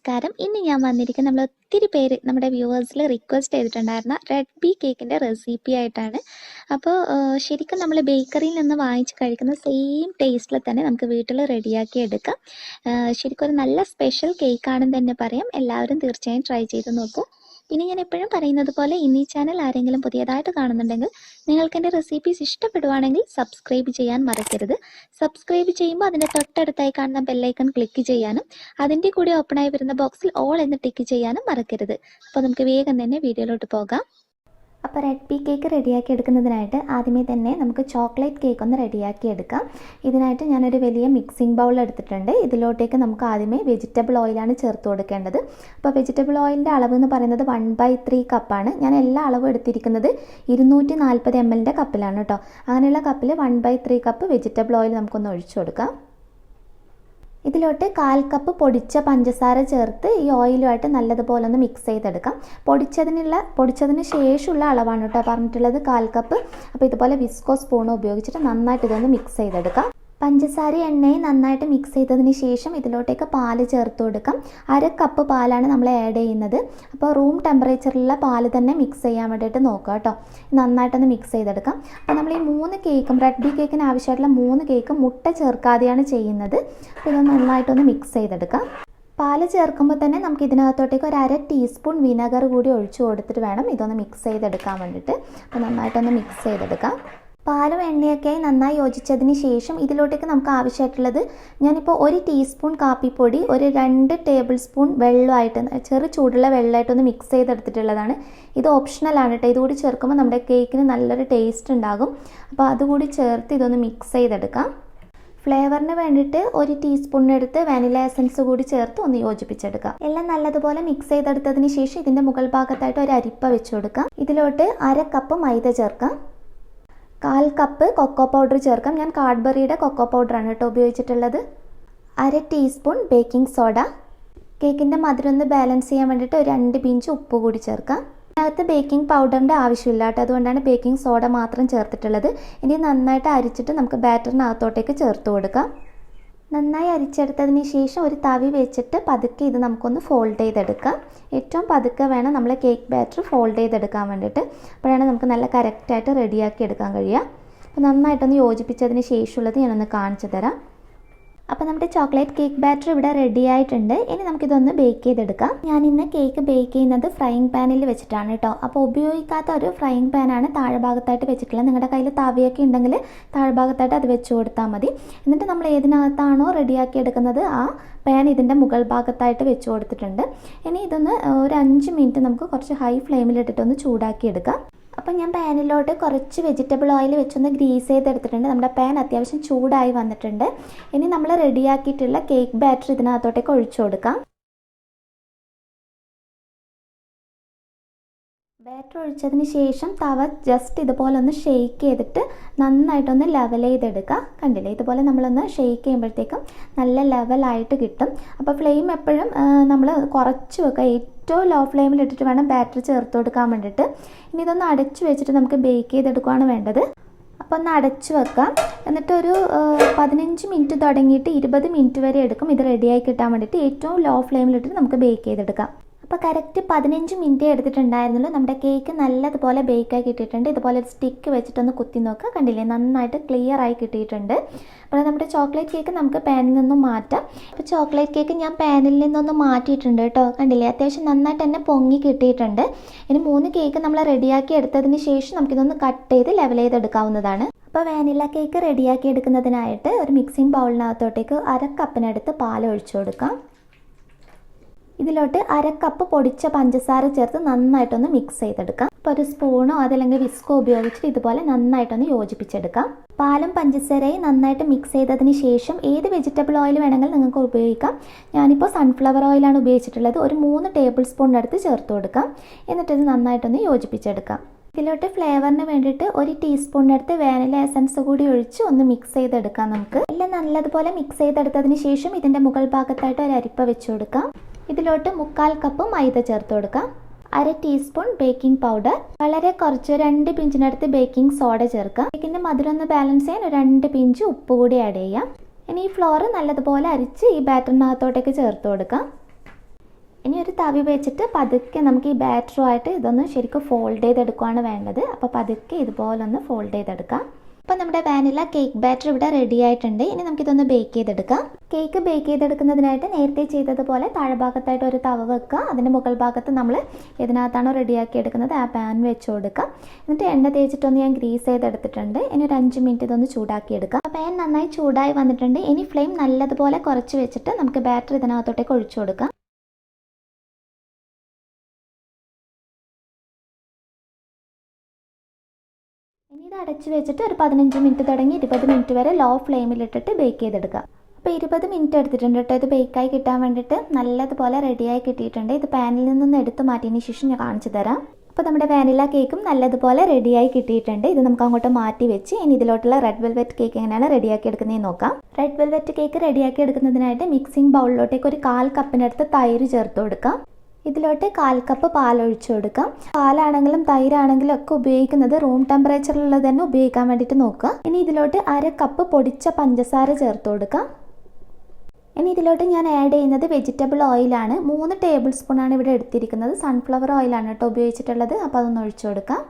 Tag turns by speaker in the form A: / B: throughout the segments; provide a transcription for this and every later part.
A: നമസ്കാരം. ഇന്ന് ഞാൻ വന്നിരിക്കുന്നത് നമ്മൾ ഒത്തിരി പേര് നമ്മുടെ വ്യൂവേഴ്സിൽ റിക്വസ്റ്റ് ചെയ്തിട്ടുണ്ടായിരുന്ന റെഡ് ബി കേക്കിൻ്റെ റെസിപ്പി ആയിട്ടാണ്. അപ്പോൾ ശരിക്കും നമ്മൾ ബേക്കറിയിൽ നിന്ന് വാങ്ങിച്ച് കഴിക്കുന്ന സെയിം ടേസ്റ്റിൽ തന്നെ നമുക്ക് വീട്ടിൽ റെഡിയാക്കി എടുക്കാം. ശരിക്കും ഒരു നല്ല സ്പെഷ്യൽ കേക്കാണെന്ന് തന്നെ പറയാം. എല്ലാവരും തീർച്ചയായും ട്രൈ ചെയ്ത് നോക്കൂ. പിന്നെ ഞാൻ എപ്പോഴും പറയുന്നത് പോലെ ഈ ചാനൽ ആരെങ്കിലും പുതിയതായിട്ട് കാണുന്നുണ്ടെങ്കിൽ നിങ്ങൾക്ക് എൻ്റെ റെസിപ്പീസ് ഇഷ്ടപ്പെടുവാണെങ്കിൽ സബ്സ്ക്രൈബ് ചെയ്യാൻ മറക്കരുത്. സബ്സ്ക്രൈബ് ചെയ്യുമ്പോൾ അതിൻ്റെ തൊട്ടടുത്തായി കാണുന്ന ബെല്ലൈക്കൺ ക്ലിക്ക് ചെയ്യാനും അതിൻ്റെ കൂടെ ഓപ്പണായി വരുന്ന ബോക്സിൽ ഓൾ എന്ന് ടിക്ക് ചെയ്യാനും മറക്കരുത്. അപ്പോൾ നമുക്ക് വേഗം തന്നെ വീഡിയോയിലോട്ട് പോകാം. അപ്പോൾ റെഡ് ബി കേക്ക് റെഡിയാക്കി എടുക്കുന്നതിനായിട്ട് ആദ്യമേ തന്നെ നമുക്ക് ചോക്ലേറ്റ് കേക്ക് ഒന്ന് റെഡിയാക്കി എടുക്കാം. ഇതിനായിട്ട് ഞാനൊരു വലിയ മിക്സിംഗ് ബൗൾ എടുത്തിട്ടുണ്ട്. ഇതിലോട്ടേക്ക് നമുക്ക് ആദ്യമേ വെജിറ്റബിൾ ഓയിലാണ് ചേർത്ത് കൊടുക്കേണ്ടത്. അപ്പോൾ വെജിറ്റബിൾ ഓയിലിൻ്റെ അളവ് എന്ന് പറയുന്നത് 1/3 കപ്പാണ്. ഞാൻ എല്ലാ അളവും എടുത്തിരിക്കുന്നത് 240 ml കപ്പിലാണ് കേട്ടോ. അങ്ങനെയുള്ള കപ്പിൽ 1/3 കപ്പ് വെജിറ്റബിൾ ഓയിൽ നമുക്കൊന്ന് ഒഴിച്ചു കൊടുക്കാം. ഇതിലോട്ട് 1/4 കപ്പ് പൊടിച്ച പഞ്ചസാര ചേർത്ത് ഈ ഓയിലുമായിട്ട് നല്ലതുപോലെ ഒന്ന് മിക്സ് ചെയ്തെടുക്കാം. പൊടിച്ചതിന് ശേഷമുള്ള അളവാണ് കേട്ടോ പറഞ്ഞിട്ടുള്ളത് 1/4 കപ്പ്. അപ്പോൾ ഇതുപോലെ വിസ്കോ സ്പൂൺ ഉപയോഗിച്ചിട്ട് നന്നായിട്ട് ഇതൊന്ന് മിക്സ് ചെയ്തെടുക്കാം. പഞ്ചസാര എണ്ണയും നന്നായിട്ട് മിക്സ് ചെയ്തതിന് ശേഷം ഇതിലോട്ടേക്ക് പാല് ചേർത്ത് കൊടുക്കാം. 1/2 കപ്പ് പാലാണ് നമ്മൾ ആഡ് ചെയ്യുന്നത്. അപ്പോൾ റൂം ടെമ്പറേച്ചറിലുള്ള പാല് തന്നെ മിക്സ് ചെയ്യാൻ വേണ്ടിയിട്ട് നോക്കുക കേട്ടോ. നന്നായിട്ടൊന്ന് മിക്സ് ചെയ്തെടുക്കാം. അപ്പോൾ നമ്മൾ ഈ 3 കേക്കും റെഡ് ബി കേക്കിന് ആവശ്യമായിട്ടുള്ള 3 കേക്കും മുട്ട ചേർക്കാതെയാണ് ചെയ്യുന്നത്. അപ്പോൾ ഇത് നന്നായിട്ടൊന്ന് മിക്സ് ചെയ്തെടുക്കാം. പാല് ചേർക്കുമ്പോൾ തന്നെ നമുക്ക് ഇതിനകത്തോട്ടേക്ക് ഒരു 1/2 ടീസ്പൂൺ വിനെഗർ കൂടി ഒഴിച്ചു കൊടുത്തിട്ട് വേണം ഇതൊന്ന് മിക്സ് ചെയ്തെടുക്കാൻ വേണ്ടിയിട്ട്. അപ്പോൾ നന്നായിട്ടൊന്ന് മിക്സ് ചെയ്തെടുക്കാം. പാലും എണ്ണയൊക്കെ നന്നായി യോജിച്ചതിന് ശേഷം ഇതിലോട്ടേക്ക് നമുക്ക് ആവശ്യമായിട്ടുള്ളത് ഞാനിപ്പോൾ 1 ടീസ്പൂൺ കാപ്പിപ്പൊടി, ഒരു 2 ടേബിൾ സ്പൂൺ വെള്ളമായിട്ട് ചെറു ചൂടുള്ള വെള്ളമായിട്ടൊന്ന് മിക്സ് ചെയ്തെടുത്തിട്ടുള്ളതാണ്. ഇത് ഓപ്ഷണലാണ് കേട്ടോ. ഇതുകൂടി ചേർക്കുമ്പോൾ നമ്മുടെ കേക്കിന് നല്ലൊരു ടേസ്റ്റ് ഉണ്ടാകും. അപ്പോൾ അതുകൂടി ചേർത്ത് ഇതൊന്ന് മിക്സ് ചെയ്തെടുക്കാം. ഫ്ലേവറിന് വേണ്ടിയിട്ട് 1 ടീസ്പൂണിനടുത്ത് വാനില എസൻസ് കൂടി ചേർത്ത് ഒന്ന് യോജിപ്പിച്ചെടുക്കാം. എല്ലാം നല്ലതുപോലെ മിക്സ് ചെയ്തെടുത്തതിന് ശേഷം ഇതിൻ്റെ മുകൾ ഭാഗത്തായിട്ട് ഒരു അരിപ്പ വെച്ച് കൊടുക്കാം. ഇതിലോട്ട് 1/2 കപ്പ് മൈദ ചേർക്കാം. 1/4 കപ്പ് കൊക്കോ പൗഡർ ചേർക്കാം. ഞാൻ കാഡ്ബറിയുടെ കൊക്കോ പൗഡറാണ് കേട്ടോ ഉപയോഗിച്ചിട്ടുള്ളത്. 1/2 ടീസ്പൂൺ ബേക്കിംഗ് സോഡ. കേക്കിൻ്റെ മധുരം ഒന്ന് ബാലൻസ് ചെയ്യാൻ വേണ്ടിയിട്ട് ഒരു 2 പിഞ്ച് ഉപ്പ് കൂടി ചേർക്കാം. അതിനകത്ത് ബേക്കിംഗ് പൗഡറിൻ്റെ ആവശ്യമില്ല കേട്ടോ. അതുകൊണ്ടാണ് ബേക്കിംഗ് സോഡ മാത്രം ചേർത്തിട്ടുള്ളത്. ഇനി നന്നായിട്ട് അരിച്ചിട്ട് നമുക്ക് ബാറ്ററിനകത്തോട്ടേക്ക് ചേർത്ത് കൊടുക്കാം. നന്നായി അരിച്ചെടുത്തതിന് ശേഷം ഒരു തവി വെച്ചിട്ട് പതുക്കെ ഇത് നമുക്കൊന്ന് ഫോൾഡ് ചെയ്തെടുക്കാം. ഏറ്റവും പതുക്കെ വേണം നമ്മൾ കേക്ക് ബാറ്റർ ഫോൾഡ് ചെയ്തെടുക്കാൻ വേണ്ടിയിട്ട്. അപ്പോഴാണ് നമുക്ക് നല്ല കറക്റ്റായിട്ട് റെഡിയാക്കി എടുക്കാൻ കഴിയുക. അപ്പോൾ നന്നായിട്ടൊന്ന് യോജിപ്പിച്ചതിന് ശേഷമുള്ളത് ഞാനൊന്ന് കാണിച്ചു തരാം. അപ്പോൾ നമ്മുടെ ചോക്ലേറ്റ് കേക്ക് ബാറ്റർ ഇവിടെ റെഡി ആയിട്ടുണ്ട്. ഇനി നമുക്കിതൊന്ന് ബേക്ക് ചെയ്തെടുക്കാം. ഞാൻ ഇന്ന് കേക്ക് ബേക്ക് ചെയ്യുന്നത് ഫ്രൈയിങ് പാനിൽ വെച്ചിട്ടാണ് കേട്ടോ. അപ്പോൾ ഉപയോഗിക്കാത്ത ഒരു ഫ്രൈയിങ് പാനാണ് താഴെ ഭാഗത്തായിട്ട് വെച്ചിട്ടുള്ളത്. നിങ്ങളുടെ കയ്യിൽ തവിയൊക്കെ ഉണ്ടെങ്കിൽ താഴെ ഭാഗത്തായിട്ട് അത് വെച്ച് കൊടുത്താൽ മതി. എന്നിട്ട് നമ്മൾ ഏതിനകത്താണോ റെഡിയാക്കി എടുക്കുന്നത് ആ പാൻ ഇതിൻ്റെ മുകൾ ഭാഗത്തായിട്ട് വെച്ച് കൊടുത്തിട്ടുണ്ട്. ഇനി ഇതൊന്ന് ഒരു 5 മിനിറ്റ് നമുക്ക് കുറച്ച് ഹൈ ഫ്ലെയിമിലിട്ടിട്ടൊന്ന് ചൂടാക്കി എടുക്കാം. അപ്പം ഞാൻ പാനിലോട്ട് കുറച്ച് വെജിറ്റബിൾ ഓയിൽ വെച്ചൊന്ന് ഗ്രീസ് ചെയ്തെടുത്തിട്ടുണ്ട്. നമ്മുടെ പാൻ അത്യാവശ്യം ചൂടായി വന്നിട്ടുണ്ട്. ഇനി നമ്മൾ റെഡിയാക്കിയിട്ടുള്ള കേക്ക് ബാറ്റർ ഇതിനകത്തോട്ടേക്ക് ഒഴിച്ചു കൊടുക്കാം. ബാറ്റർ ഒഴിച്ചതിന് ശേഷം തവ ജസ്റ്റ് ഇതുപോലെ ഒന്ന് ഷെയ്ക്ക് ചെയ്തിട്ട് നന്നായിട്ടൊന്ന് ലെവൽ ചെയ്തെടുക്കുക. കണ്ടില്ലേ, ഇതുപോലെ നമ്മളൊന്ന് ഷെയ്ക്ക് ചെയ്യുമ്പോഴത്തേക്കും നല്ല ലെവലായിട്ട് കിട്ടും. അപ്പോൾ ഫ്ലെയിം എപ്പോഴും നമ്മൾ കുറച്ച് വെക്കുക. ഏറ്റവും ലോ ഫ്ലെയിമിൽ ഇട്ടിട്ട് വേണം ബാറ്റർ ചേർത്ത് കൊടുക്കാൻ വേണ്ടിയിട്ട്. ഇനി ഇതൊന്ന് അടച്ചു വെച്ചിട്ട് നമുക്ക് ബേക്ക് ചെയ്തെടുക്കുകയാണ് വേണ്ടത്. അപ്പോൾ ഒന്ന് അടച്ചു വെക്കാം. എന്നിട്ടൊരു 15 മിനിറ്റ് തുടങ്ങിയിട്ട് 20 മിനിറ്റ് വരെ എടുക്കും ഇത് റെഡിയായി കിട്ടാൻ വേണ്ടിയിട്ട്. ഏറ്റവും ലോ ഫ്ലെയിമിലിട്ടിട്ട് നമുക്ക് ബേക്ക് ചെയ്തെടുക്കാം. അപ്പോൾ കറക്റ്റ് 15 മിനിറ്റ് എടുത്തിട്ടുണ്ടായിരുന്നുള്ളൂ. നമ്മുടെ കേക്ക് നല്ലതുപോലെ ബേക്കായി കിട്ടിയിട്ടുണ്ട്. ഇതുപോലെ ഒരു സ്റ്റിക്ക് വെച്ചിട്ടൊന്ന് കുത്തി നോക്കുക. കണ്ടില്ലേ, നന്നായിട്ട് ക്ലിയർ ആയി കിട്ടിയിട്ടുണ്ട്. അപ്പോൾ നമ്മുടെ ചോക്ലേറ്റ് കേക്ക് നമുക്ക് പാനിൽ നിന്നും മാറ്റാം. അപ്പോൾ ചോക്ലേറ്റ് കേക്ക് ഞാൻ പാനിൽ നിന്നൊന്ന് മാറ്റിയിട്ടുണ്ട് കേട്ടോ. കണ്ടില്ലേ, അത്യാവശ്യം നന്നായിട്ട് തന്നെ പൊങ്ങി കിട്ടിയിട്ടുണ്ട്. ഇനി 3 കേക്ക് നമ്മൾ റെഡിയാക്കി എടുത്തതിന് ശേഷം നമുക്കിതൊന്ന് കട്ട് ചെയ്ത് ലെവൽ ചെയ്തെടുക്കാവുന്നതാണ്. അപ്പോൾ വാനില കേക്ക് റെഡിയാക്കി എടുക്കുന്നതിനായിട്ട് ഒരു മിക്സിംഗ് ബൗളിനകത്തോട്ടേക്ക് 1/2 കപ്പിനടുത്ത് പാൽ ഒഴിച്ചു കൊടുക്കാം. ഇതിലോട്ട് 1/2 കപ്പ് പൊടിച്ച പഞ്ചസാര ചേർത്ത് നന്നായിട്ടൊന്ന് മിക്സ് ചെയ്തെടുക്കാം. അപ്പോൾ ഒരു സ്പൂണോ അതല്ലെങ്കിൽ വിസ്കോ ഉപയോഗിച്ചിട്ട് ഇതുപോലെ നന്നായിട്ടൊന്ന് യോജിപ്പിച്ചെടുക്കാം. പാലും പഞ്ചസാരയും നന്നായിട്ട് മിക്സ് ചെയ്തതിന് ശേഷം ഏത് വെജിറ്റബിൾ ഓയിൽ വേണമെങ്കിൽ നിങ്ങൾക്ക് ഉപയോഗിക്കാം. ഞാനിപ്പോൾ സൺഫ്ലവർ ഓയിലാണ് ഉപയോഗിച്ചിട്ടുള്ളത്. ഒരു 3 ടേബിൾ സ്പൂണിനടുത്ത് ചേർത്ത് കൊടുക്കാം. എന്നിട്ടിത് നന്നായിട്ടൊന്ന് യോജിപ്പിച്ചെടുക്കാം. ഇതിലോട്ട് ഫ്ലേവറിന് വേണ്ടിയിട്ട് 1 ടീസ്പൂണിനടുത്ത് വാനില എസൻസ് കൂടി ഒഴിച്ച് ഒന്ന് മിക്സ് ചെയ്തെടുക്കാം. നമുക്ക് എല്ലാം നല്ലതുപോലെ മിക്സ് ചെയ്തെടുത്തതിന് ശേഷം ഇതിൻ്റെ മുകൾ ഭാഗത്തായിട്ട് ഒരു അരിപ്പ വെച്ച് കൊടുക്കാം. ഇതിലോട്ട് 1/4 കപ്പ് മൈദ ചേർത്ത് കൊടുക്കാം. 1/2 ടീസ്പൂൺ ബേക്കിംഗ് പൗഡർ, വളരെ കുറച്ച് 2 പിഞ്ചിനടുത്ത് ബേക്കിംഗ് സോഡ ചേർക്കാം. കേക്കിൻ്റെ മധുരം ഒന്ന് ബാലൻസ് ചെയ്യാൻ ഒരു 2 പിഞ്ച് ഉപ്പ് കൂടി ആഡ് ചെയ്യാം. ഇനി ഈ ഫ്ലോർ നല്ലതുപോലെ അരിച്ച് ഈ ബാറ്ററിനകത്തോട്ടേക്ക് ചേർത്ത് കൊടുക്കാം. ഇനി ഒരു തവി വെച്ചിട്ട് പതുക്കെ നമുക്ക് ഈ ബാറ്ററുമായിട്ട് ഇതൊന്ന് ശരിക്കും ഫോൾഡ് ചെയ്തെടുക്കുകയാണ് വേണ്ടത്. അപ്പോൾ പതുക്കെ ഇതുപോലെ ഒന്ന് ഫോൾഡ് ചെയ്തെടുക്കാം. അപ്പോൾ നമ്മുടെ വാനില കേക്ക് ബാറ്റർ ഇവിടെ റെഡി ആയിട്ടുണ്ട്. ഇനി നമുക്കിതൊന്ന് ബേക്ക് ചെയ്തെടുക്കാം. കേക്ക് ബേക്ക് ചെയ്തെടുക്കുന്നതിനായിട്ട് നേരത്തെ ചെയ്തതുപോലെ താഴ്ഭാഗത്തായിട്ട് ഒരു തവ വെക്കുക. അതിൻ്റെ മുകൾ ഭാഗത്ത് നമ്മൾ ഇതിനകത്താണോ റെഡിയാക്കി എടുക്കുന്നത് ആ പാൻ വെച്ച് കൊടുക്കുക. എന്നിട്ട് എണ്ണ തേച്ചിട്ടൊന്ന് ഞാൻ ഗ്രീസ് ചെയ്തെടുത്തിട്ടുണ്ട്. ഇനി ഒരു 5 മിനിറ്റ് ഇതൊന്ന് ചൂടാക്കി എടുക്കാം. പാൻ നന്നായി ചൂടായി വന്നിട്ടുണ്ട്. ഇനി ഫ്ലെയിം നല്ലതുപോലെ കുറച്ച് വെച്ചിട്ട് നമുക്ക് ബാറ്റർ ഇതിനകത്തോട്ടേക്ക് ഒഴിച്ചു കൊടുക്കാം. ഇനി ഇത് അടച്ച് വെച്ചിട്ട് ഒരു 15 മിനിറ്റ് തുടങ്ങി 20 മിനിറ്റ് വരെ ലോ ഫ്ലെയിമിലിട്ടിട്ട് ബേക്ക് ചെയ്തെടുക്കുക. അപ്പോൾ 20 മിനിറ്റ് എടുത്തിട്ടുണ്ട് കേട്ടോ. ഇത് ബേക്കായി കിട്ടാൻ വേണ്ടിയിട്ട് നല്ലതുപോലെ റെഡിയായി കിട്ടിയിട്ടുണ്ട്. ഇത് പാനിൽ നിന്നൊന്ന് എടുത്ത് മാറ്റിയതിന് ശേഷം ഞാൻ കാണിച്ചു തരാം. അപ്പോൾ നമ്മുടെ വാനില കേക്കും നല്ലതുപോലെ റെഡിയായി കിട്ടിയിട്ടുണ്ട്. ഇത് നമുക്ക് അങ്ങോട്ട് മാറ്റി വെച്ച് ഇനി ഇതിലോട്ടുള്ള റെഡ് വെൽവെറ്റ് കേക്ക് എങ്ങനെയാണ് റെഡിയാക്കി എടുക്കുന്നതെന്ന് നോക്കാം. റെഡ് വെൽവെറ്റ് കേക്ക് റെഡിയാക്കി എടുക്കുന്നതിനായിട്ട് മിക്സിംഗ് ബൗളിലോട്ടേക്ക് ഒരു 1/4 കപ്പിനടുത്ത് തൈര് ചേർത്ത് കൊടുക്കാം. ഇതിലോട്ട് 1/4 കപ്പ് പാലൊഴിച്ചു കൊടുക്കാം. പാലാണെങ്കിലും തൈരാണെങ്കിലും ഒക്കെ ഉപയോഗിക്കുന്നത് റൂം ടെമ്പറേച്ചറിലുള്ളത് തന്നെ ഉപയോഗിക്കാൻ വേണ്ടിയിട്ട് നോക്കുക. ഇനി ഇതിലോട്ട് 1/2 കപ്പ് പൊടിച്ച പഞ്ചസാര ചേർത്ത് കൊടുക്കാം. ഇനി ഇതിലോട്ട് ഞാൻ ആഡ് ചെയ്യുന്നത് വെജിറ്റബിൾ ഓയിലാണ്. 3 ടേബിൾ സ്പൂണാണ് ഇവിടെ എടുത്തിരിക്കുന്നത്. സൺഫ്ലവർ ഓയിലാണ് കേട്ടോ ഉപയോഗിച്ചിട്ടുള്ളത്. അപ്പോൾ അതൊന്ന് ഒഴിച്ചു കൊടുക്കാം.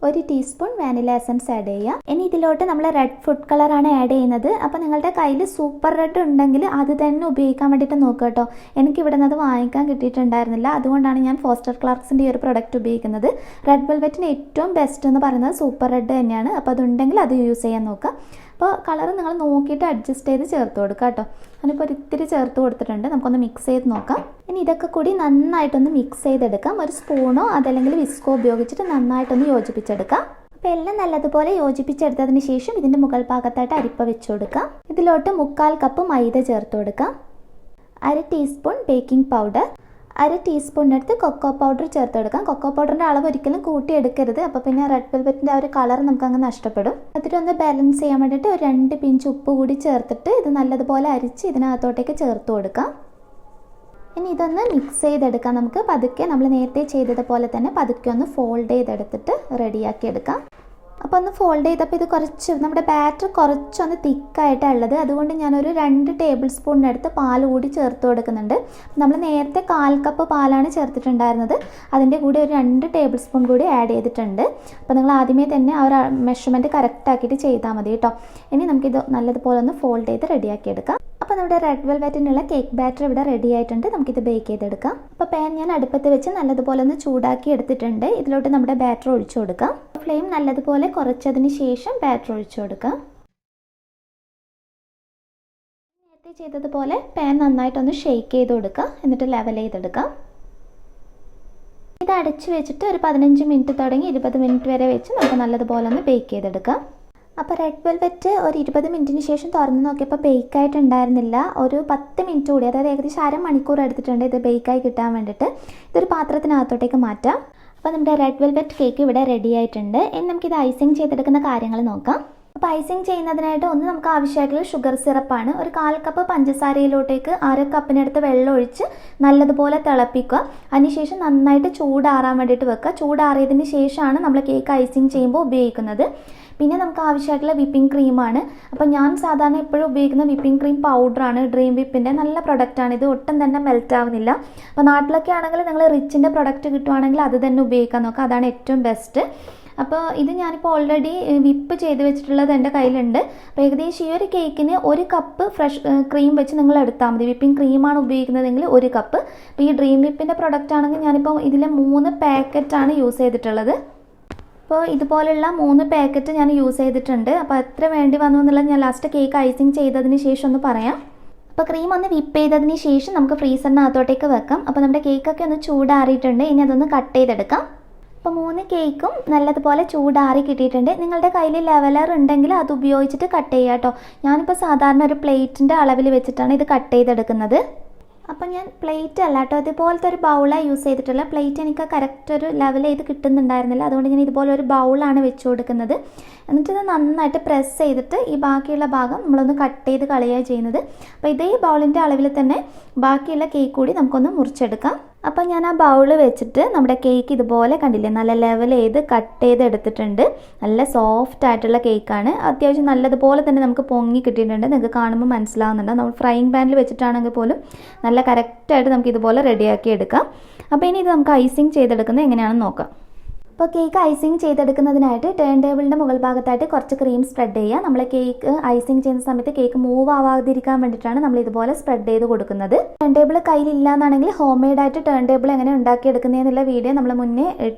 A: 1 ടീസ്പൂൺ വാനില എസൻസ് ആഡ് ചെയ്യുക. ഇനി ഇതിലോട്ട് നമ്മൾ റെഡ് ഫുഡ് കളറാണ് ആഡ് ചെയ്യുന്നത്. അപ്പോൾ നിങ്ങളുടെ കയ്യിൽ സൂപ്പർ റെഡ് ഉണ്ടെങ്കിൽ അത് തന്നെ ഉപയോഗിക്കാൻ വേണ്ടിയിട്ട് നോക്കുക കേട്ടോ. എനിക്ക് ഇവിടെ നിന്ന് അത് വാങ്ങിക്കാൻ കിട്ടിയിട്ടുണ്ടായിരുന്നില്ല. അതുകൊണ്ടാണ് ഞാൻ ഫോസ്റ്റർ ക്ലാർക്സിൻ്റെ ഈ ഒരു പ്രൊഡക്റ്റ് ഉപയോഗിക്കുന്നത്. റെഡ് വെൽവെറ്റിന് ഏറ്റവും ബെസ്റ്റ് എന്ന് പറയുന്നത് സൂപ്പർ റെഡ് തന്നെയാണ്. അപ്പോൾ അതുണ്ടെങ്കിൽ അത് യൂസ് ചെയ്യാൻ നോക്കുക. അപ്പോൾ കളർ നിങ്ങൾ നോക്കിയിട്ട് അഡ്ജസ്റ്റ് ചെയ്ത് ചേർത്ത് കൊടുക്കുക കേട്ടോ. ഞാനിപ്പോൾ ഒരിത്തിരി ചേർത്ത് കൊടുത്തിട്ടുണ്ട്. നമുക്കൊന്ന് മിക്സ് ചെയ്ത് നോക്കാം. ഇനി ഇതൊക്കെ കൂടി നന്നായിട്ടൊന്ന് മിക്സ് ചെയ്തെടുക്കാം. ഒരു സ്പൂണോ അതല്ലെങ്കിൽ വിസ്കോ ഉപയോഗിച്ചിട്ട് നന്നായിട്ടൊന്ന് യോജിപ്പിച്ചെടുക്കാം. അപ്പോൾ എല്ലാം നല്ലതുപോലെ യോജിപ്പിച്ചെടുത്തതിന് ശേഷം ഇതിൻ്റെ മുകൾ ഭാഗത്തായിട്ട് അരിപ്പ വെച്ച് കൊടുക്കാം. ഇതിലോട്ട് 1/4 കപ്പ് മൈദ ചേർത്ത് കൊടുക്കാം. 1/2 ടീസ്പൂൺ ബേക്കിംഗ് പൗഡർ, 1/2 ടീസ്പൂണിനടുത്ത് കൊക്കോ പൗഡർ ചേർത്ത് കൊടുക്കാം. കൊക്കോ പൗഡറിൻ്റെ അളവ് ഒരിക്കലും കൂട്ടിയെടുക്കരുത്. അപ്പോൾ പിന്നെ റെഡ് വെൽവെറ്റിൻ്റെ ആ ഒരു കളർ നമുക്കങ്ങ് നഷ്ടപ്പെടും. അതിലൊന്ന് ബാലൻസ് ചെയ്യാൻ വേണ്ടിയിട്ട് ഒരു 2 പിഞ്ച് ഉപ്പ് കൂടി ചേർത്തിട്ട് ഇത് നല്ലതുപോലെ അരിച്ച് ഇതിനകത്തോട്ടേക്ക് ചേർത്ത് കൊടുക്കാം. ഇനി ഇതൊന്ന് മിക്സ് ചെയ്തെടുക്കാം. നമുക്ക് പതുക്കെ നമ്മൾ നേരത്തെ ചെയ്തതുപോലെ തന്നെ പതുക്കെ ഒന്ന് ഫോൾഡ് ചെയ്തെടുത്തിട്ട് റെഡിയാക്കി എടുക്കാം. അപ്പോൾ ഒന്ന് ഫോൾഡ് ചെയ്തപ്പോൾ ഇത് കുറച്ച് നമ്മുടെ ബാറ്റർ കുറച്ചൊന്ന് തിക്കായിട്ടാണ് ഉള്ളത്. അതുകൊണ്ട് ഞാനൊരു 2 ടേബിൾ സ്പൂണിനടുത്ത് പാൽ കൂടി ചേർത്ത് കൊടുക്കുന്നുണ്ട്. നമ്മൾ നേരത്തെ 1/4 കപ്പ് പാലാണ് ചേർത്തിട്ടുണ്ടായിരുന്നത്. അതിൻ്റെ കൂടെ ഒരു 2 ടേബിൾ സ്പൂൺ കൂടി ആഡ് ചെയ്തിട്ടുണ്ട്. അപ്പോൾ നിങ്ങൾ ആദ്യമേ തന്നെ ആ ഒരു മെഷർമെൻറ്റ് കറക്റ്റ് ആക്കിയിട്ട് ചെയ്താൽ മതി കേട്ടോ. ഇനി നമുക്കിത് നല്ലതുപോലെ ഒന്ന് ഫോൾഡ് ചെയ്ത് റെഡിയാക്കി എടുക്കാം. അപ്പോൾ നമ്മുടെ റെഡ് വെൽവെറ്റിനുള്ള കേക്ക് ബാറ്റർ ഇവിടെ റെഡി ആയിട്ടുണ്ട്. നമുക്കിത് ബേക്ക് ചെയ്തെടുക്കാം. അപ്പോൾ പാൻ ഞാൻ അടുപ്പത്ത് വെച്ച് നല്ലതുപോലെ ഒന്ന് ചൂടാക്കി എടുത്തിട്ടുണ്ട്. ഇതിലോട്ട് നമ്മുടെ ബാറ്റർ ഒഴിച്ചു കൊടുക്കാം. ഫ്ലെയിം നല്ലതുപോലെ കുറച്ചതിന് ശേഷം ബാറ്റർ ഒഴിച്ചു കൊടുക്കാം. നേരത്തെ ചെയ്തതുപോലെ പാൻ നന്നായിട്ടൊന്ന് ഷെയ്ക്ക് ചെയ്ത് കൊടുക്കുക. എന്നിട്ട് ലെവൽ ചെയ്തെടുക്കാം. ഇത് അടച്ച് വെച്ചിട്ട് ഒരു 15 മിനിറ്റ് തുടങ്ങി 20 മിനിറ്റ് വരെ വെച്ച് നമുക്ക് നല്ലതുപോലെ ഒന്ന് ബേക്ക് ചെയ്തെടുക്കാം. അപ്പോൾ റെഡ് വെൽവെറ്റ് ഒരു 20 മിനിറ്റിന് ശേഷം തുറന്ന് നോക്കിയപ്പോൾ ബേക്കായിട്ടുണ്ടായിരുന്നില്ല. ഒരു 10 മിനിറ്റ് കൂടി, അതായത് ഏകദേശം 1/2 മണിക്കൂർ എടുത്തിട്ടുണ്ട് ഇത് ബേക്കായി കിട്ടാൻ വേണ്ടിയിട്ട്. ഇതൊരു പാത്രത്തിനകത്തോട്ടേക്ക് മാറ്റാം. അപ്പോൾ നമ്മുടെ റെഡ് വെൽവെറ്റ് കേക്ക് ഇവിടെ റെഡി ആയിട്ടുണ്ട്. ഇനി നമുക്കിത് ഐസിങ് ചെയ്തെടുക്കുന്ന കാര്യങ്ങൾ നോക്കാം. അപ്പോൾ ഐസിങ് ചെയ്യുന്നതിനായിട്ട് ഒന്ന് നമുക്ക് ആവശ്യമായിട്ടുള്ള ഷുഗർ സിറപ്പാണ്. ഒരു 1/4 കപ്പ് പഞ്ചസാരയിലോട്ടേക്ക് 1/2 കപ്പിനടുത്ത് വെള്ളം ഒഴിച്ച് നല്ലതുപോലെ തിളപ്പിക്കുക. അതിനുശേഷം നന്നായിട്ട് ചൂടാറാൻ വേണ്ടിയിട്ട് വെക്കുക. ചൂടാറിയതിന് ശേഷമാണ് നമ്മൾ കേക്ക് ഐസിങ് ചെയ്യുമ്പോൾ ഉപയോഗിക്കുന്നത്. പിന്നെ നമുക്ക് ആവശ്യമായിട്ടുള്ള വിപ്പിംഗ് ക്രീമാണ്. അപ്പോൾ ഞാൻ സാധാരണ എപ്പോഴും ഉപയോഗിക്കുന്ന വിപ്പിംഗ് ക്രീം പൗഡറാണ്. ഡ്രീം വിപ്പിൻ്റെ നല്ല പ്രൊഡക്റ്റാണ്. ഇത് ഒട്ടും തന്നെ മെൽറ്റ് ആവുന്നില്ല. അപ്പോൾ നാട്ടിലൊക്കെ ആണെങ്കിൽ നിങ്ങൾ റിച്ചിൻ്റെ പ്രൊഡക്റ്റ് കിട്ടുവാണെങ്കിൽ അത് തന്നെ ഉപയോഗിക്കാൻ നോക്കുക. അതാണ് ഏറ്റവും ബെസ്റ്റ്. അപ്പോൾ ഇത് ഞാനിപ്പോൾ ഓൾറെഡി വിപ്പ് ചെയ്ത് വെച്ചിട്ടുള്ളത് എൻ്റെ കയ്യിലുണ്ട്. അപ്പോൾ ഏകദേശം ഈ ഒരു കേക്കിന് 1 കപ്പ് ഫ്രഷ് ക്രീം വെച്ച് നിങ്ങൾ എടുത്താൽ മതി. വിപ്പിംഗ് ക്രീമാണ് ഉപയോഗിക്കുന്നതെങ്കിൽ 1 കപ്പ്. അപ്പോൾ ഈ ഡ്രീം വിപ്പിൻ്റെ പ്രൊഡക്റ്റ് ആണെങ്കിൽ ഞാനിപ്പോൾ ഇതിൽ 3 പാക്കറ്റാണ് യൂസ് ചെയ്തിട്ടുള്ളത്. അപ്പോൾ ഇതുപോലുള്ള 3 പാക്കറ്റ് ഞാൻ യൂസ് ചെയ്തിട്ടുണ്ട്. അപ്പോൾ എത്ര വേണ്ടി വന്നു എന്നുള്ളത് ഞാൻ ലാസ്റ്റ് കേക്ക് ഐസിങ് ചെയ്തതിന് ശേഷം ഒന്ന് പറയാം. അപ്പോൾ ക്രീം ഒന്ന് വിപ്പ് ചെയ്തതിന് ശേഷം നമുക്ക് ഫ്രീസറിനകത്തോട്ടേക്ക് വെക്കാം. അപ്പോൾ നമ്മുടെ കേക്കൊക്കെ ഒന്ന് ചൂടാറിയിട്ടുണ്ട്. ഇനി അതൊന്ന് കട്ട് ചെയ്തെടുക്കാം. അപ്പോൾ 3 കേക്കും നല്ലതുപോലെ ചൂടാറി കിട്ടിയിട്ടുണ്ട്. നിങ്ങളുടെ കയ്യിൽ ലെവലർ ഉണ്ടെങ്കിൽ അത് ഉപയോഗിച്ചിട്ട് കട്ട് ചെയ്യുക കേട്ടോ. ഞാനിപ്പോൾ സാധാരണ ഒരു പ്ലേറ്റിൻ്റെ അളവിൽ വെച്ചിട്ടാണ് ഇത് കട്ട് ചെയ്തെടുക്കുന്നത്. അപ്പം ഞാൻ പ്ലേറ്റ് അല്ല കേട്ടോ, ഇതുപോലത്തെ ഒരു ബൗളാണ് യൂസ് ചെയ്തിട്ടുള്ള. പ്ലേറ്റ് എനിക്ക് കറക്റ്റ് ഒരു ലെവൽ ചെയ്ത് കിട്ടുന്നുണ്ടായിരുന്നില്ല. അതുകൊണ്ട് ഞാൻ ഇതുപോലെ ഒരു ബൗളാണ് വെച്ച് കൊടുക്കുന്നത്. എന്നിട്ട് ഇത് നന്നായിട്ട് പ്രസ് ചെയ്തിട്ട് ഈ ബാക്കിയുള്ള ഭാഗം നമ്മളൊന്ന് കട്ട് ചെയ്ത് കളയുകയാണ് ചെയ്യുന്നത്. അപ്പോൾ ഇതേ ബൗളിൻ്റെ അളവിൽ തന്നെ ബാക്കിയുള്ള കേക്ക് കൂടി നമുക്കൊന്ന് മുറിച്ചെടുക്കാം. അപ്പോൾ ഞാൻ ആ ബൗൾ വെച്ചിട്ട് നമ്മുടെ കേക്ക് ഇതുപോലെ കണ്ടില്ലേ നല്ല ലെവൽ ചെയ്ത് കട്ട് ചെയ്ത് എടുത്തിട്ടുണ്ട്. നല്ല സോഫ്റ്റ് ആയിട്ടുള്ള കേക്കാണ്. അത്യാവശ്യം നല്ലതുപോലെ തന്നെ നമുക്ക് പൊങ്ങി കിട്ടിയിട്ടുണ്ട്. നിങ്ങൾക്ക് കാണുമ്പോൾ മനസ്സിലാവുന്നുണ്ട്. നമ്മൾ ഫ്രൈയിങ് പാനിൽ വെച്ചിട്ടാണെങ്കിൽ പോലും നല്ല കറക്റ്റായിട്ട് നമുക്ക് ഇതുപോലെ റെഡിയാക്കി എടുക്കാം. അപ്പോൾ ഇനി ഇത് നമുക്ക് ഐസിങ് ചെയ്തെടുക്കുന്നത് എങ്ങനെയാണെന്ന് നോക്കാം. അപ്പോൾ കേക്ക് ഐസിങ് ചെയ്തെടുക്കുന്നതിനായിട്ട് ടേൺ ടേബിളിൻ്റെ മുകൾ ഭാഗത്തായിട്ട് കുറച്ച് ക്രീം സ്പ്രെഡ് ചെയ്യുക. നമ്മൾ കേക്ക് ഐസിങ് ചെയ്യുന്ന സമയത്ത് കേക്ക് മൂവ് ആവാതിരിക്കാൻ വേണ്ടിയിട്ടാണ് നമ്മൾ ഇതുപോലെ സ്പ്രെഡ് ചെയ്ത് കൊടുക്കുന്നത്. ടേൺ ടേബിൾ കയ്യിലില്ല എന്നാണെങ്കിൽ ഹോം മെയ്ഡായിട്ട് ടേൺ ടേബിൾ എങ്ങനെ ഉണ്ടാക്കിയെടുക്കുന്നതെന്നുള്ള വീഡിയോ നമ്മൾ മുന്നേ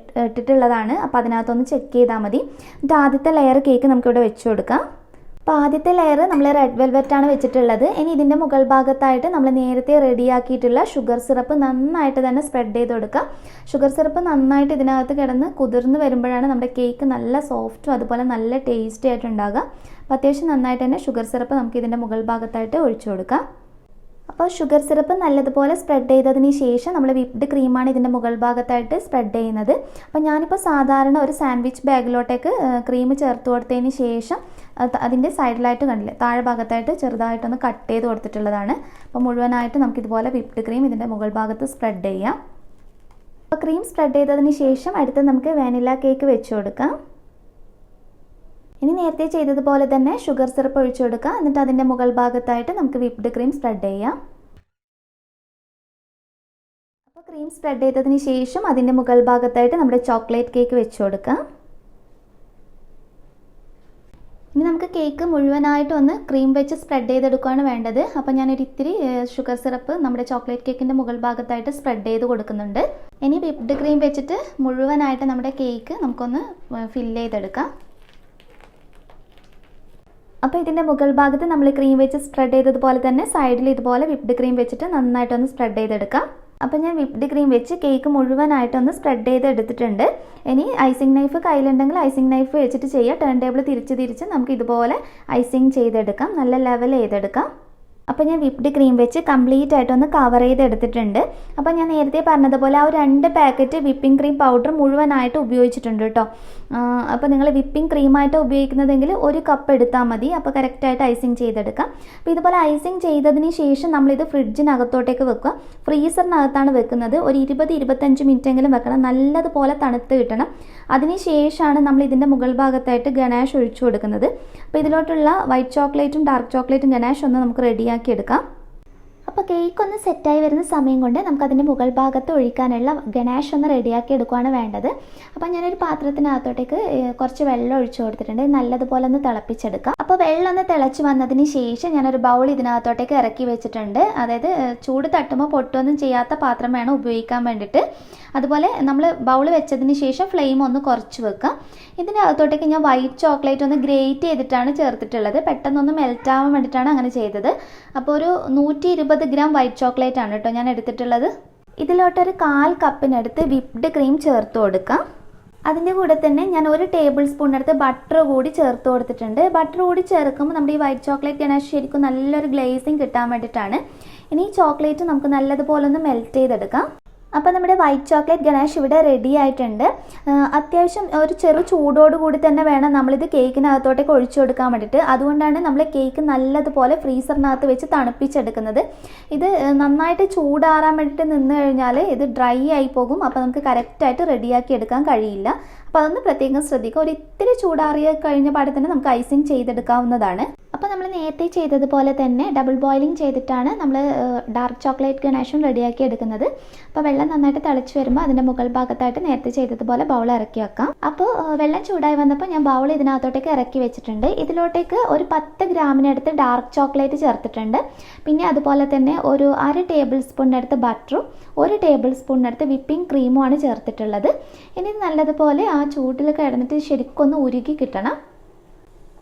A: ഇട്ടിട്ടുള്ളതാണ്. അപ്പോൾ അതിനകത്തൊന്ന് ചെക്ക് ചെയ്താൽ മതി. എന്നിട്ട് ആദ്യത്തെ ലെയർ കേക്ക് നമുക്കിവിടെ വെച്ച് കൊടുക്കാം. അപ്പോൾ ആദ്യത്തെ ലെയർ നമ്മൾ റെഡ് വെൽവെറ്റാണ് വെച്ചിട്ടുള്ളത്. ഇനി ഇതിൻ്റെ മുകൾ ഭാഗത്തായിട്ട് നമ്മൾ നേരത്തെ റെഡിയാക്കിയിട്ടുള്ള ഷുഗർ സിറപ്പ് നന്നായിട്ട് തന്നെ സ്പ്രെഡ് ചെയ്ത് കൊടുക്കുക. ഷുഗർ സിറപ്പ് നന്നായിട്ട് ഇതിനകത്ത് കിടന്ന് കുതിർന്ന് വരുമ്പോഴാണ് നമ്മുടെ കേക്ക് നല്ല സോഫ്റ്റും അതുപോലെ നല്ല ടേസ്റ്റി ആയിട്ടുണ്ടാകുക. അപ്പോൾ അത്യാവശ്യം നന്നായിട്ട് തന്നെ ഷുഗർ സിറപ്പ് നമുക്ക് ഇതിൻ്റെ മുകൾ ഭാഗത്തായിട്ട് ഒഴിച്ചു കൊടുക്കാം. അപ്പോൾ ഷുഗർ സിറപ്പ് നല്ലതുപോലെ സ്പ്രെഡ് ചെയ്തതിന് ശേഷം നമ്മൾ വിപ്ഡ് ക്രീമാണ് ഇതിൻ്റെ മുകൾ ഭാഗത്തായിട്ട് സ്പ്രെഡ് ചെയ്യുന്നത്. അപ്പോൾ ഞാനിപ്പോൾ സാധാരണ ഒരു സാൻഡ്വിച്ച് ബാഗിലോട്ടേക്ക് ക്രീം ചേർത്ത് കൊടുത്തതിന് ശേഷം അതിൻ്റെ സൈഡിലായിട്ട് കണ്ടില്ലേ താഴെ ഭാഗത്തായിട്ട് ചെറുതായിട്ടൊന്ന് കട്ട് ചെയ്ത് കൊടുത്തിട്ടുള്ളതാണ്. അപ്പോൾ മുഴുവനായിട്ട് നമുക്കിതുപോലെ വിപ്ഡ് ക്രീം ഇതിൻ്റെ മുകൾ ഭാഗത്ത് സ്പ്രെഡ് ചെയ്യാം. അപ്പോൾ ക്രീം സ്പ്രെഡ് ചെയ്തതിന് ശേഷം അടുത്ത് നമുക്ക് വാനില കേക്ക് വെച്ച് കൊടുക്കാം. ഇനി നേരത്തെ ചെയ്തതുപോലെ തന്നെ ഷുഗർ സിറപ്പ് ഒഴിച്ചു കൊടുക്കുക. എന്നിട്ട് അതിൻ്റെ മുകൾ ഭാഗത്തായിട്ട് നമുക്ക് വിപ്ഡ് ക്രീം സ്പ്രെഡ് ചെയ്യാം. അപ്പോൾ ക്രീം സ്പ്രെഡ് ചെയ്തതിന് ശേഷം അതിൻ്റെ മുകൾ ഭാഗത്തായിട്ട് നമ്മുടെ ചോക്ലേറ്റ് കേക്ക് വെച്ച് കൊടുക്കാം. ഇനി നമുക്ക് കേക്ക് മുഴുവനായിട്ട് ഒന്ന് ക്രീം വെച്ച് സ്പ്രെഡ് ചെയ്തെടുക്കുകയാണ് വേണ്ടത്. അപ്പോൾ ഞാനൊരു ഇത്തിരി ഷുഗർ സിറപ്പ് നമ്മുടെ ചോക്ലേറ്റ് കേക്കിൻ്റെ മുകൾ ഭാഗത്തായിട്ട് സ്പ്രെഡ് ചെയ്ത് കൊടുക്കുന്നുണ്ട്. ഇനി വിപ്ഡ് ക്രീം വെച്ചിട്ട് മുഴുവനായിട്ട് നമ്മുടെ കേക്ക് നമുക്കൊന്ന് ഫില്ല് ചെയ്തെടുക്കാം. അപ്പോൾ ഇതിൻ്റെ മുകൾ ഭാഗത്ത് നമ്മൾ ക്രീം വെച്ച് സ്പ്രെഡ് ചെയ്തതുപോലെ തന്നെ സൈഡിൽ ഇതുപോലെ വിപ്ഡ് ക്രീം വെച്ചിട്ട് നന്നായിട്ടൊന്ന് സ്പ്രെഡ് ചെയ്തെടുക്കാം. അപ്പോൾ ഞാൻ വിപ്ഡ് ക്രീം വെച്ച് കേക്ക് മുഴുവനായിട്ടൊന്ന് സ്പ്രെഡ് ചെയ്ത് എടുത്തിട്ടുണ്ട്. ഇനി ഐസിങ് നൈഫ് കയ്യിലുണ്ടെങ്കിൽ ഐസിങ് നൈഫ് വെച്ചിട്ട് ചെയ്യുക. ടേൺ ടേബിൾ തിരിച്ച് നമുക്ക് ഇതുപോലെ ഐസിങ് ചെയ്തെടുക്കാം. നല്ല ലെവൽ ചെയ്തെടുക്കാം. അപ്പോൾ ഞാൻ വിപ്ഡ് ക്രീം വെച്ച് കംപ്ലീറ്റ് ആയിട്ടൊന്ന് കവർ ചെയ്തെടുത്തിട്ടുണ്ട്. അപ്പോൾ ഞാൻ നേരത്തെ പറഞ്ഞതുപോലെ ആ 2 പാക്കറ്റ് വിപ്പിംഗ് ക്രീം പൗഡർ മുഴുവനായിട്ട് ഉപയോഗിച്ചിട്ടുണ്ട് കേട്ടോ. അപ്പോൾ നിങ്ങൾ വിപ്പിംഗ് ക്രീമായിട്ട് ഉപയോഗിക്കുന്നതെങ്കിൽ 1 കപ്പ് എടുത്താൽ മതി. അപ്പോൾ കറക്റ്റായിട്ട് ഐസിങ് ചെയ്തെടുക്കാം. അപ്പോൾ ഇതുപോലെ ഐസിങ് ചെയ്തതിന് ശേഷം നമ്മളിത് ഫ്രിഡ്ജിനകത്തോട്ടേക്ക് വെക്കുക. ഫ്രീസറിനകത്താണ് വെക്കുന്നത്. ഒരു 20-25 മിനിറ്റെങ്കിലും വെക്കണം. നല്ലതുപോലെ തണുത്ത് കിട്ടണം. അതിന് ശേഷമാണ് നമ്മൾ ഇതിൻ്റെ മുകൾ ഭാഗത്തായിട്ട് ഗനാഷ് ഒഴിച്ചു കൊടുക്കുന്നത്. അപ്പോൾ ഇതിലോട്ടുള്ള വൈറ്റ് ചോക്ലേറ്റും ഡാർക്ക് ചോക്ലേറ്റും ഗനാഷ് ഒന്ന് നമുക്ക് റെഡിയാക്കി എടുക്കാം. അപ്പോൾ കേക്ക് ഒന്ന് സെറ്റായി വരുന്ന സമയം കൊണ്ട് നമുക്കതിൻ്റെ മുകൾ ഭാഗത്ത് ഒഴിക്കാനുള്ള ഗനാഷ് ഒന്ന് റെഡിയാക്കി എടുക്കുകയാണ് വേണ്ടത്. അപ്പോൾ ഞാനൊരു പാത്രത്തിനകത്തോട്ടേക്ക് കുറച്ച് വെള്ളം ഒഴിച്ചു കൊടുത്തിട്ടുണ്ട്. നല്ലതുപോലെ ഒന്ന് തിളപ്പിച്ചെടുക്കാം. അപ്പോൾ വെള്ളം ഒന്ന് തിളച്ച് വന്നതിന് ശേഷം ഞാനൊരു ബൗൾ ഇതിനകത്തോട്ടേക്ക് ഇറക്കി വെച്ചിട്ടുണ്ട്. അതായത് ചൂട് തട്ടുമ്പോൾ പൊട്ടൊന്നും ചെയ്യാത്ത പാത്രം വേണം ഉപയോഗിക്കാൻ വേണ്ടിയിട്ട്. അതുപോലെ നമ്മൾ ബൗൾ വെച്ചതിന് ശേഷം ഫ്ലെയിം ഒന്ന് കുറച്ച് വെക്കാം. ഇതിൻ്റെ അകത്തോട്ടേക്ക് ഞാൻ വൈറ്റ് ചോക്ലേറ്റ് ഒന്ന് ഗ്രേറ്റ് ചെയ്തിട്ടാണ് ചേർത്തിട്ടുള്ളത്. പെട്ടെന്നൊന്ന് മെൽറ്റ് ആവാൻ വേണ്ടിയിട്ടാണ് അങ്ങനെ ചെയ്തത്. അപ്പോൾ ഒരു 120 ഗ്രാം വൈറ്റ് ചോക്ലേറ്റ് ആണ് കേട്ടോ ഞാൻ എടുത്തിട്ടുള്ളത്. ഇതിലോട്ടൊരു 1/4 കപ്പിനടുത്ത് വിപ്ഡ് ക്രീം ചേർത്ത് കൊടുക്കാം. അതിൻ്റെ കൂടെ തന്നെ ഞാൻ 1 ടേബിൾ സ്പൂണിനടുത്ത് ബട്ടർ കൂടി ചേർത്ത് കൊടുത്തിട്ടുണ്ട്. ബട്ടർ കൂടി ചേർക്കുമ്പോൾ നമ്മുടെ ഈ വൈറ്റ് ചോക്ലേറ്റ് ഗനാഷ് ശരിക്കും നല്ലൊരു ഗ്ലേസിങ് കിട്ടാൻ വേണ്ടിയിട്ടാണ്. ഇനി ഈ ചോക്ലേറ്റ് നമുക്ക് നല്ലതുപോലെ ഒന്ന് മെൽറ്റ് ചെയ്തെടുക്കാം. അപ്പോൾ നമ്മുടെ വൈറ്റ് ചോക്ലേറ്റ് ഗനാഷ് ഇവിടെ റെഡി ആയിട്ടുണ്ട്. അത്യാവശ്യം ഒരു ചെറു ചൂടോടുകൂടി തന്നെ വേണം നമ്മളിത് കേക്കിനകത്തോട്ടേക്ക് ഒഴിച്ചു കൊടുക്കാൻ വേണ്ടിയിട്ട്. അതുകൊണ്ടാണ് നമ്മൾ കേക്ക് നല്ലതുപോലെ ഫ്രീസറിനകത്ത് വെച്ച് തണുപ്പിച്ചെടുക്കുന്നത്. ഇത് നന്നായിട്ട് ചൂടാറാൻ വേണ്ടിയിട്ട് നിന്ന് കഴിഞ്ഞാൽ ഇത് ഡ്രൈ ആയി പോകും. അപ്പോൾ നമുക്ക് കറക്റ്റായിട്ട് റെഡിയാക്കി എടുക്കാൻ കഴിയില്ല. അപ്പോൾ അതൊന്ന് പ്രത്യേകം ശ്രദ്ധിക്കുക. ഒരു ഇത്തിരി ചൂടാറിയ കഴിഞ്ഞ പാടെ തന്നെ നമുക്ക് ഐസിങ് ചെയ്തെടുക്കാവുന്നതാണ്. അപ്പോൾ നമ്മൾ നേരത്തെ ചെയ്തതുപോലെ തന്നെ ഡബിൾ ബോയിലിംഗ് ചെയ്തിട്ടാണ് നമ്മൾ ഡാർക്ക് ചോക്ലേറ്റ് ഗനാഷും റെഡിയാക്കി എടുക്കുന്നത്. അപ്പോൾ വെള്ളം നന്നായിട്ട് തിളച്ച് വരുമ്പോൾ അതിൻ്റെ മുകൾ ഭാഗത്തായിട്ട് നേരത്തെ ചെയ്തതുപോലെ ബൗൾ ഇറക്കി വെക്കാം. അപ്പോൾ വെള്ളം ചൂടായി വന്നപ്പോൾ ഞാൻ ബൗൾ ഇതിനകത്തോട്ടേക്ക് ഇറക്കി വെച്ചിട്ടുണ്ട്. ഇതിലോട്ടേക്ക് ഒരു 10 ഗ്രാമിനടുത്ത് ഡാർക്ക് ചോക്ലേറ്റ് ചേർത്തിട്ടുണ്ട്. പിന്നെ അതുപോലെ തന്നെ ഒരു 1/2 ടേബിൾ സ്പൂണിനടുത്ത് ബട്ടറും 1 ടേബിൾ സ്പൂണിനടുത്ത് വിപ്പിംഗ് ക്രീമുമാണ് ചേർത്തിട്ടുള്ളത്. ഇനി നല്ലതുപോലെ ആ ചൂടിൽ കിടന്നിട്ട് ശരിക്കും ഒന്ന് ഉരുകി കിട്ടണം.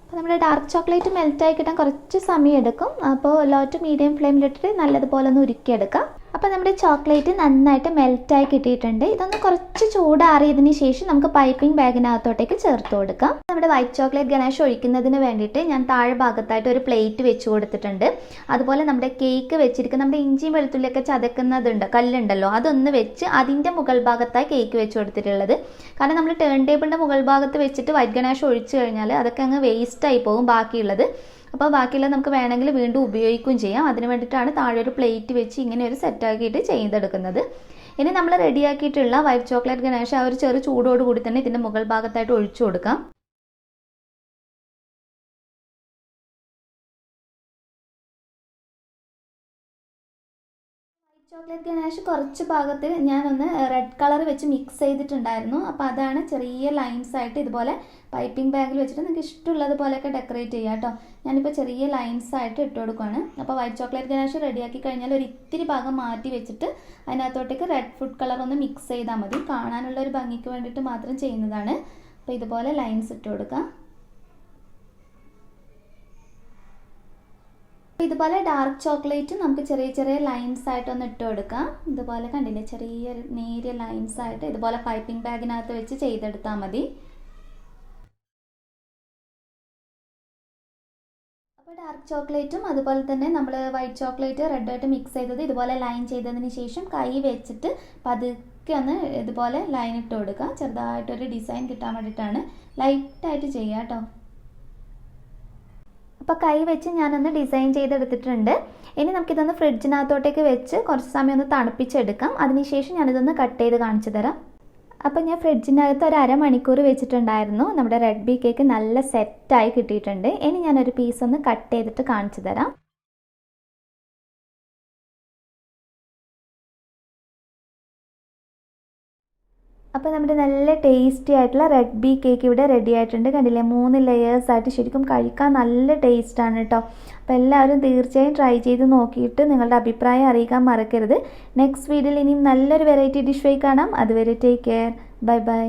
A: അപ്പോൾ നമ്മുടെ ഡാർക്ക് ചോക്ലേറ്റ് മെൽറ്റായി കിട്ടാൻ കുറച്ച് സമയം എടുക്കും. അപ്പോൾ ലോ ടു മീഡിയം ഫ്ലെയിമിലിട്ടിട്ട് നല്ലതുപോലെ ഒന്ന് ഉരുക്കിയെടുക്കാം. അപ്പോൾ നമ്മുടെ ചോക്ലേറ്റ് നന്നായിട്ട് മെൽറ്റായി കിട്ടിയിട്ടുണ്ട്. ഇതൊന്ന് കുറച്ച് ചൂടാറിയതിന് ശേഷം നമുക്ക് പൈപ്പിംഗ് ബാഗിനകത്തോട്ടേക്ക് ചേർത്ത് കൊടുക്കാം. നമ്മുടെ വൈറ്റ് ചോക്ലേറ്റ് ഗനാഷ് ഒഴിക്കുന്നതിന് വേണ്ടിയിട്ട് ഞാൻ താഴെ ഭാഗത്തായിട്ട് ഒരു പ്ലേറ്റ് വെച്ച് കൊടുത്തിട്ടുണ്ട്. അതുപോലെ നമ്മുടെ കേക്ക് വെച്ചിരിക്കുന്ന നമ്മുടെ ഇഞ്ചിയും വെളുത്തുള്ളിയൊക്കെ ചതക്കുന്നതുണ്ട് കല്ലുണ്ടല്ലോ, അതൊന്ന് വെച്ച് അതിൻ്റെ മുകൾ ഭാഗത്തായി കേക്ക് വെച്ച് കൊടുത്തിട്ടുള്ളത്. കാരണം നമ്മൾ ടേൺ ടേബിളിൻ്റെ മുകൾ ഭാഗത്ത് വെച്ചിട്ട് വൈറ്റ് ഗനാഷ് ഒഴിച്ചു കഴിഞ്ഞാൽ അതൊക്കെ അങ്ങ് വേസ്റ്റായി പോകും ബാക്കിയുള്ളത്. അപ്പോൾ ബാക്കിയുള്ളത് നമുക്ക് വേണമെങ്കിൽ വീണ്ടും ഉപയോഗിക്കുകയും ചെയ്യാം. അതിന് വേണ്ടിയിട്ടാണ് താഴെ ഒരു പ്ലേറ്റ് വെച്ച് ഇങ്ങനെ ഒരു സെറ്റാക്കിയിട്ട് ചെയ്തെടുക്കുന്നത്. ഇനി നമ്മൾ റെഡിയാക്കിയിട്ടുള്ള വൈറ്റ് ചോക്ലേറ്റ് ഗനാഷ് ആ ഒരു ചെറു ചൂടോടുകൂടി തന്നെ ഇതിൻ്റെ മുകൾ ഭാഗത്തായിട്ട് ഒഴിച്ചു കൊടുക്കാം. ചോക്ലേറ്റ് ഗനാഷ് കുറച്ച് ഭാഗത്ത് ഞാനൊന്ന് റെഡ് കളർ വെച്ച് മിക്സ് ചെയ്തിട്ടുണ്ടായിരുന്നു. അപ്പോൾ അതാണ് ചെറിയ ലൈൻസ് ആയിട്ട് ഇതുപോലെ പൈപ്പിംഗ് ബാഗിൽ വെച്ചിട്ട് നിങ്ങൾക്ക് ഇഷ്ടമുള്ളത് പോലെയൊക്കെ ഡെക്കറേറ്റ് ചെയ്യാം കേട്ടോ. ഞാനിപ്പോൾ ചെറിയ ലൈൻസ് ആയിട്ട് ഇട്ട് കൊടുക്കുകയാണ്. അപ്പോൾ വൈറ്റ് ചോക്ലേറ്റ് ഗനാഷ് റെഡിയാക്കി കഴിഞ്ഞാൽ ഒരു ഇത്തിരി ഭാഗം മാറ്റി വെച്ചിട്ട് അതിനകത്തോട്ടേക്ക് റെഡ് ഫുഡ് കളർ ഒന്ന് മിക്സ് ചെയ്താൽ മതി. കാണാനുള്ള ഒരു ഭംഗിക്ക് വേണ്ടിയിട്ട് മാത്രം ചെയ്യുന്നതാണ്. അപ്പോൾ ഇതുപോലെ ലൈൻസ് ഇട്ട് കൊടുക്കാം. ഇതുപോലെ ഡാർക്ക് ചോക്ലേറ്റ് നമുക്ക് ചെറിയ ചെറിയ ലൈൻസ് ആയിട്ടൊന്ന് ഇട്ട് കൊടുക്കാം. ഇതുപോലെ കണ്ടില്ലേ, ചെറിയ നേരിയ ലൈൻസ് ആയിട്ട് ഇതുപോലെ പൈപ്പിംഗ് ബാഗിനകത്ത് വെച്ച് ചെയ്തെടുത്താൽ മതി. അപ്പോൾ ഡാർക്ക് ചോക്ലേറ്റും അതുപോലെ തന്നെ നമ്മൾ വൈറ്റ് ചോക്ലേറ്റ് റെഡായിട്ട് മിക്സ് ചെയ്തത് ഇതുപോലെ ലൈൻ ചെയ്തതിന് ശേഷം കൈ വെച്ചിട്ട് പതുക്കെ ഒന്ന് ഇതുപോലെ ലൈൻ ഇട്ട് കൊടുക്കുക. ചെറുതായിട്ടൊരു ഡിസൈൻ കിട്ടാൻ വേണ്ടിയിട്ടാണ്. ലൈറ്റായിട്ട് ചെയ്യുക കേട്ടോ. അപ്പോൾ കൈ വെച്ച് ഞാനൊന്ന് ഡിസൈൻ ചെയ്തെടുത്തിട്ടുണ്ട്. ഇനി നമുക്കിതൊന്ന് ഫ്രിഡ്ജിനകത്തോട്ടേക്ക് വെച്ച് കുറച്ച് സമയം ഒന്ന് തണുപ്പിച്ചെടുക്കാം. അതിനുശേഷം ഞാനിതൊന്ന് കട്ട് ചെയ്ത് കാണിച്ചു തരാം. അപ്പോൾ ഞാൻ ഫ്രിഡ്ജിനകത്ത് ഒരു അരമണിക്കൂർ വെച്ചിട്ടുണ്ടായിരുന്നു. നമ്മുടെ റെഡ് ബി കേക്ക് നല്ല സെറ്റായി കിട്ടിയിട്ടുണ്ട്. ഇനി ഞാനൊരു പീസ് ഒന്ന് കട്ട് ചെയ്തിട്ട് കാണിച്ചു തരാം. അപ്പോൾ നമ്മുടെ നല്ല ടേസ്റ്റി ആയിട്ടുള്ള റെഡ് ബി കേക്ക് ഇവിടെ റെഡി ആയിട്ടുണ്ട്. കണ്ടില്ലേ, 3 ലെയേഴ്സ് ആയിട്ട് ശരിക്കും കഴിക്കാൻ നല്ല ടേസ്റ്റാണ് കേട്ടോ. അപ്പോൾ എല്ലാവരും തീർച്ചയായും ട്രൈ ചെയ്ത് നോക്കിയിട്ട് നിങ്ങളുടെ അഭിപ്രായം അറിയിക്കാൻ മറക്കരുത്. നെക്സ്റ്റ് വീഡിയോയിൽ ഇനിയും നല്ലൊരു വെറൈറ്റി ഡിഷ് ആയി കാണാം. അതുവരെ ടേക്ക് കെയർ. Bye bye.